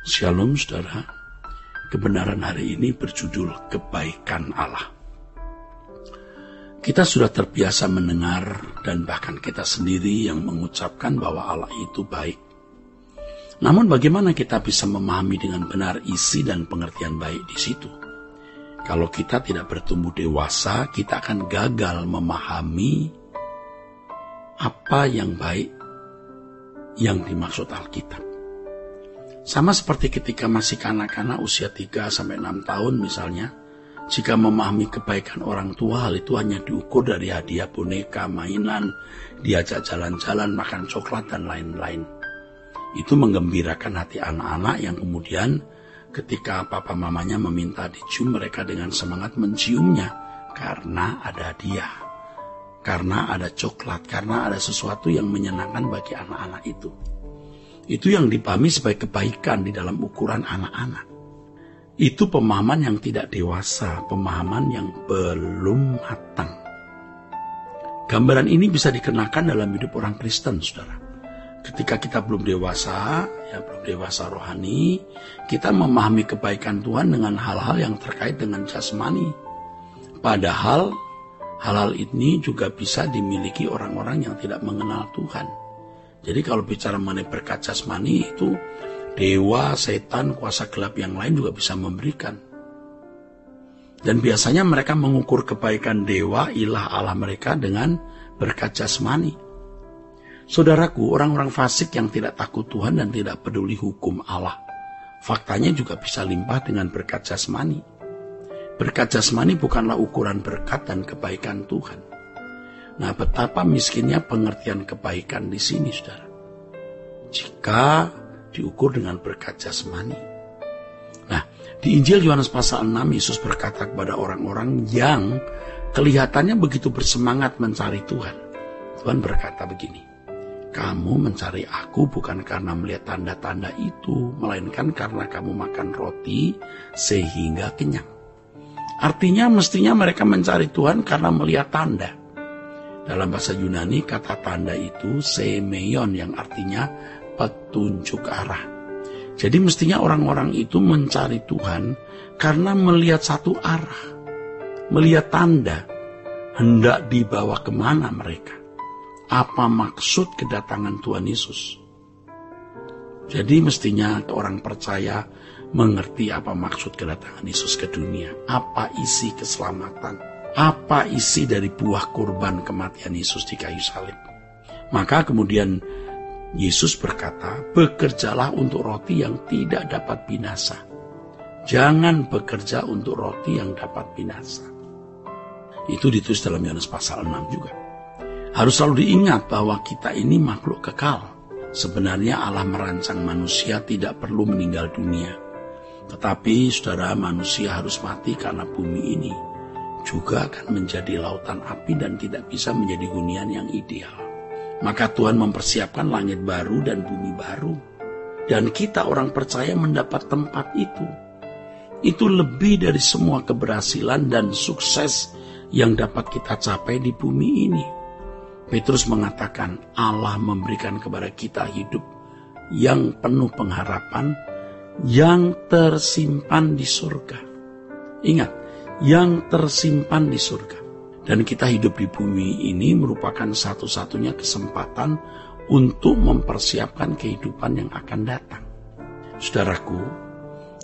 Shalom saudara, kebenaran hari ini berjudul kebaikan Allah. Kita sudah terbiasa mendengar dan bahkan kita sendiri yang mengucapkan bahwa Allah itu baik. Namun bagaimana kita bisa memahami dengan benar isi dan pengertian baik di situ? Kalau kita tidak bertumbuh dewasa, kita akan gagal memahami apa yang baik yang dimaksud Alkitab. Sama seperti ketika masih kanak-kanak usia 3-6 tahun misalnya, jika memahami kebaikan orang tua, hal itu hanya diukur dari hadiah boneka, mainan, diajak jalan-jalan, makan coklat, dan lain-lain. Itu menggembirakan hati anak-anak yang kemudian ketika papa mamanya meminta dicium, mereka dengan semangat menciumnya karena ada hadiah, karena ada coklat, karena ada sesuatu yang menyenangkan bagi anak-anak itu. Itu yang dipahami sebagai kebaikan di dalam ukuran anak-anak. Itu pemahaman yang tidak dewasa, pemahaman yang belum matang. Gambaran ini bisa dikenakan dalam hidup orang Kristen, saudara. Ketika kita belum dewasa, belum dewasa rohani, kita memahami kebaikan Tuhan dengan hal-hal yang terkait dengan jasmani. Padahal hal-hal ini juga bisa dimiliki orang-orang yang tidak mengenal Tuhan. Jadi kalau bicara mengenai berkat jasmani itu dewa, setan, kuasa gelap yang lain juga bisa memberikan. Dan biasanya mereka mengukur kebaikan dewa, ilah Allah mereka dengan berkat jasmani. Saudaraku, orang-orang fasik yang tidak takut Tuhan dan tidak peduli hukum Allah, faktanya juga bisa limpah dengan berkat jasmani. Berkat jasmani bukanlah ukuran berkat dan kebaikan Tuhan. Nah, betapa miskinnya pengertian kebaikan di sini, saudara. Jika diukur dengan berkat jasmani. Nah, di Injil Yohanes pasal 6, Yesus berkata kepada orang-orang yang kelihatannya begitu bersemangat mencari Tuhan. Tuhan berkata begini, kamu mencari aku bukan karena melihat tanda-tanda itu, melainkan karena kamu makan roti sehingga kenyang. Artinya mestinya mereka mencari Tuhan karena melihat tanda. Dalam bahasa Yunani, kata tanda itu semeion yang artinya petunjuk arah. Jadi mestinya orang-orang itu mencari Tuhan karena melihat satu arah. Melihat tanda, hendak dibawa kemana mereka. Apa maksud kedatangan Tuhan Yesus? Jadi mestinya orang percaya mengerti apa maksud kedatangan Yesus ke dunia. Apa isi keselamatan. Apa isi dari buah kurban kematian Yesus di kayu salib? Maka kemudian Yesus berkata, bekerjalah untuk roti yang tidak dapat binasa. Jangan bekerja untuk roti yang dapat binasa. Itu ditulis dalam Yohanes pasal 6 juga. Harus selalu diingat bahwa kita ini makhluk kekal. Sebenarnya Allah merancang manusia tidak perlu meninggal dunia. Tetapi saudara, manusia harus mati karena bumi ini juga akan menjadi lautan api dan tidak bisa menjadi hunian yang ideal. Maka Tuhan mempersiapkan langit baru dan bumi baru. Dan kita orang percaya mendapat tempat itu. Itu lebih dari semua keberhasilan dan sukses yang dapat kita capai di bumi ini. Petrus mengatakan Allah memberikan kepada kita hidup yang penuh pengharapan, yang tersimpan di surga. Ingat, yang tersimpan di surga. Dan kita hidup di bumi ini merupakan satu-satunya kesempatan untuk mempersiapkan kehidupan yang akan datang. Saudaraku,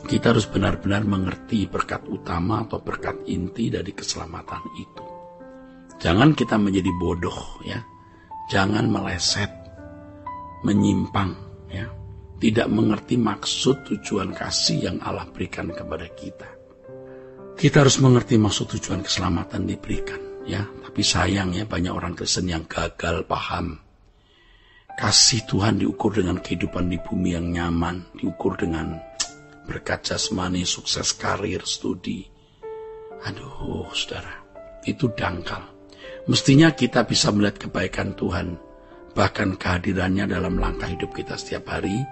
kita harus benar-benar mengerti berkat utama atau berkat inti dari keselamatan itu. Jangan kita menjadi bodoh, ya. Jangan meleset, menyimpang, ya. Tidak mengerti maksud tujuan kasih yang Allah berikan kepada kita. Kita harus mengerti maksud tujuan keselamatan diberikan, ya. Tapi sayang ya, banyak orang Kristen yang gagal paham. Kasih Tuhan diukur dengan kehidupan di bumi yang nyaman, diukur dengan berkat jasmani, sukses karir, studi. Aduh, saudara, itu dangkal. Mestinya kita bisa melihat kebaikan Tuhan, bahkan kehadirannya dalam langkah hidup kita setiap hari,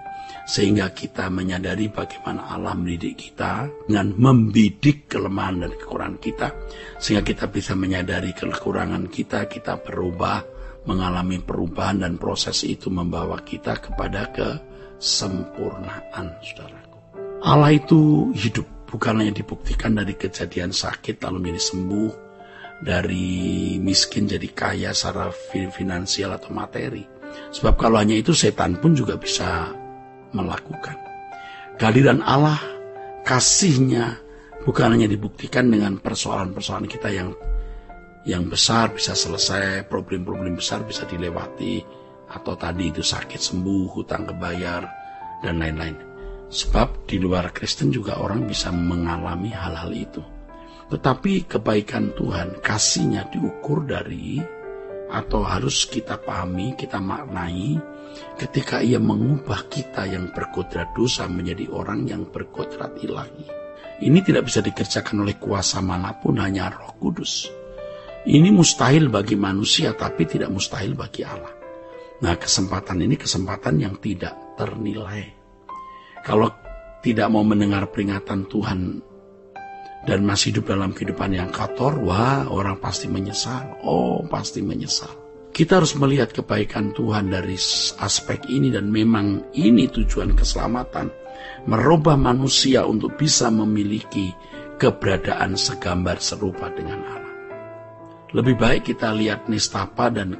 sehingga kita menyadari bagaimana Allah mendidik kita dengan membidik kelemahan dan kekurangan kita, sehingga kita bisa menyadari kekurangan kita berubah, mengalami perubahan, dan proses itu membawa kita kepada kesempurnaan, saudaraku. Allah itu hidup, bukan hanya dibuktikan dari kejadian sakit lalu menjadi sembuh, dari miskin jadi kaya secara finansial atau materi. Sebab kalau hanya itu, setan pun juga bisa melakukan. Kehadiran Allah, kasih-Nya bukan hanya dibuktikan dengan persoalan-persoalan kita yang besar bisa selesai, problem-problem besar bisa dilewati, atau tadi itu sakit sembuh, hutang kebayar, dan lain-lain. Sebab di luar Kristen juga orang bisa mengalami hal-hal itu. Tetapi kebaikan Tuhan, kasih-Nya diukur dari, atau harus kita pahami, kita maknai, ketika Ia mengubah kita yang berkodrat dosa menjadi orang yang berkodrat ilahi. Ini tidak bisa dikerjakan oleh kuasa manapun, hanya Roh Kudus. Ini mustahil bagi manusia, tapi tidak mustahil bagi Allah. Nah, kesempatan ini kesempatan yang tidak ternilai. Kalau tidak mau mendengar peringatan Tuhan dan masih hidup dalam kehidupan yang kotor, wah, orang pasti menyesal. Oh, pasti menyesal. Kita harus melihat kebaikan Tuhan dari aspek ini, dan memang ini tujuan keselamatan. Merubah manusia untuk bisa memiliki keberadaan segambar serupa dengan Allah. Lebih baik kita lihat nistapa dan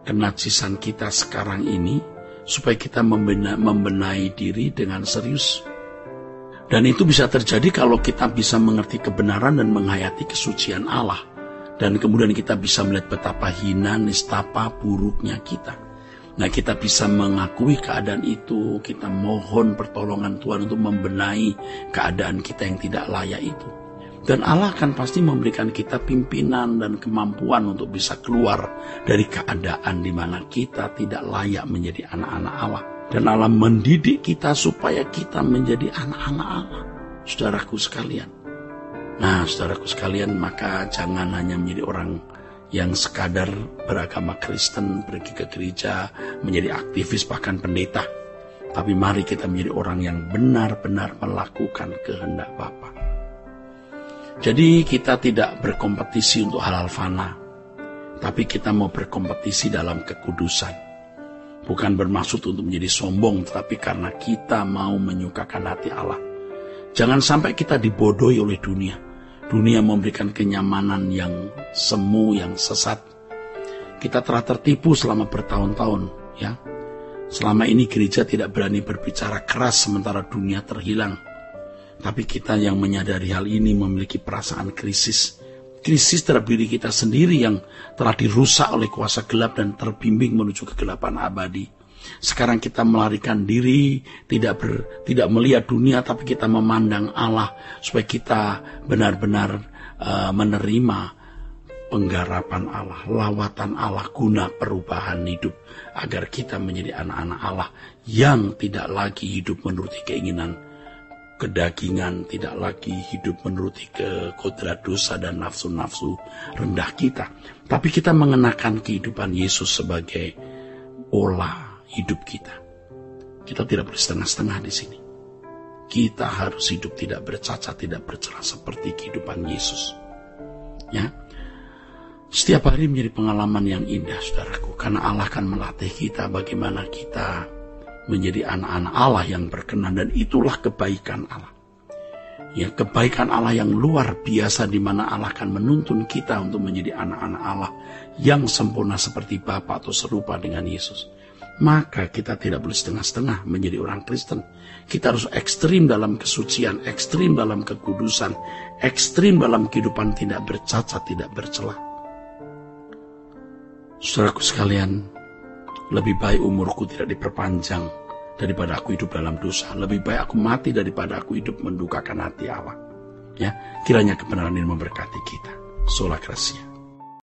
kenajisan kita sekarang ini, supaya kita membenahi diri dengan serius. Dan itu bisa terjadi kalau kita bisa mengerti kebenaran dan menghayati kesucian Allah. Dan kemudian kita bisa melihat betapa hina, nistapa, buruknya kita. Nah, kita bisa mengakui keadaan itu, kita mohon pertolongan Tuhan untuk membenahi keadaan kita yang tidak layak itu. Dan Allah akan pasti memberikan kita pimpinan dan kemampuan untuk bisa keluar dari keadaan di mana kita tidak layak menjadi anak-anak Allah. Dan Allah mendidik kita supaya kita menjadi anak-anak Allah. Saudaraku sekalian. Nah, saudaraku sekalian, maka jangan hanya menjadi orang yang sekadar beragama Kristen, pergi ke gereja, menjadi aktivis bahkan pendeta. Tapi mari kita menjadi orang yang benar-benar melakukan kehendak Bapa. Jadi kita tidak berkompetisi untuk hal-hal fana, tapi kita mau berkompetisi dalam kekudusan. Bukan bermaksud untuk menjadi sombong, tetapi karena kita mau menyukakan hati Allah. Jangan sampai kita dibodohi oleh dunia. Dunia memberikan kenyamanan yang semu, yang sesat. Kita telah tertipu selama bertahun-tahun, ya. Selama ini gereja tidak berani berbicara keras sementara dunia terhilang. Tapi kita yang menyadari hal ini memiliki perasaan krisis. Krisis terhadap diri kita sendiri yang telah dirusak oleh kuasa gelap dan terbimbing menuju kegelapan abadi. Sekarang kita melarikan diri, tidak melihat dunia, tapi kita memandang Allah, supaya kita benar-benar menerima penggarapan Allah, lawatan Allah, guna perubahan hidup, agar kita menjadi anak-anak Allah yang tidak lagi hidup menuruti keinginan kedagingan, tidak lagi hidup menuruti kodrat dosa dan nafsu-nafsu rendah kita, tapi kita mengenakan kehidupan Yesus sebagai olah hidup kita. Kita tidak boleh setengah-setengah di sini. Kita harus hidup tidak bercacat, tidak bercelah seperti kehidupan Yesus. Ya, setiap hari menjadi pengalaman yang indah, saudaraku, karena Allah akan melatih kita bagaimana kita menjadi anak-anak Allah yang berkenan, dan itulah kebaikan Allah. Ya, kebaikan Allah yang luar biasa, di mana Allah akan menuntun kita untuk menjadi anak-anak Allah yang sempurna seperti Bapa atau serupa dengan Yesus. Maka kita tidak boleh setengah-setengah menjadi orang Kristen. Kita harus ekstrim dalam kesucian, ekstrim dalam kekudusan, ekstrim dalam kehidupan tidak bercacat, tidak bercelah. Saudaraku sekalian, lebih baik umurku tidak diperpanjang daripada aku hidup dalam dosa. Lebih baik aku mati daripada aku hidup mendukakan hati Allah. Ya, kiranya kebenaran ini memberkati kita. Sola Gracia.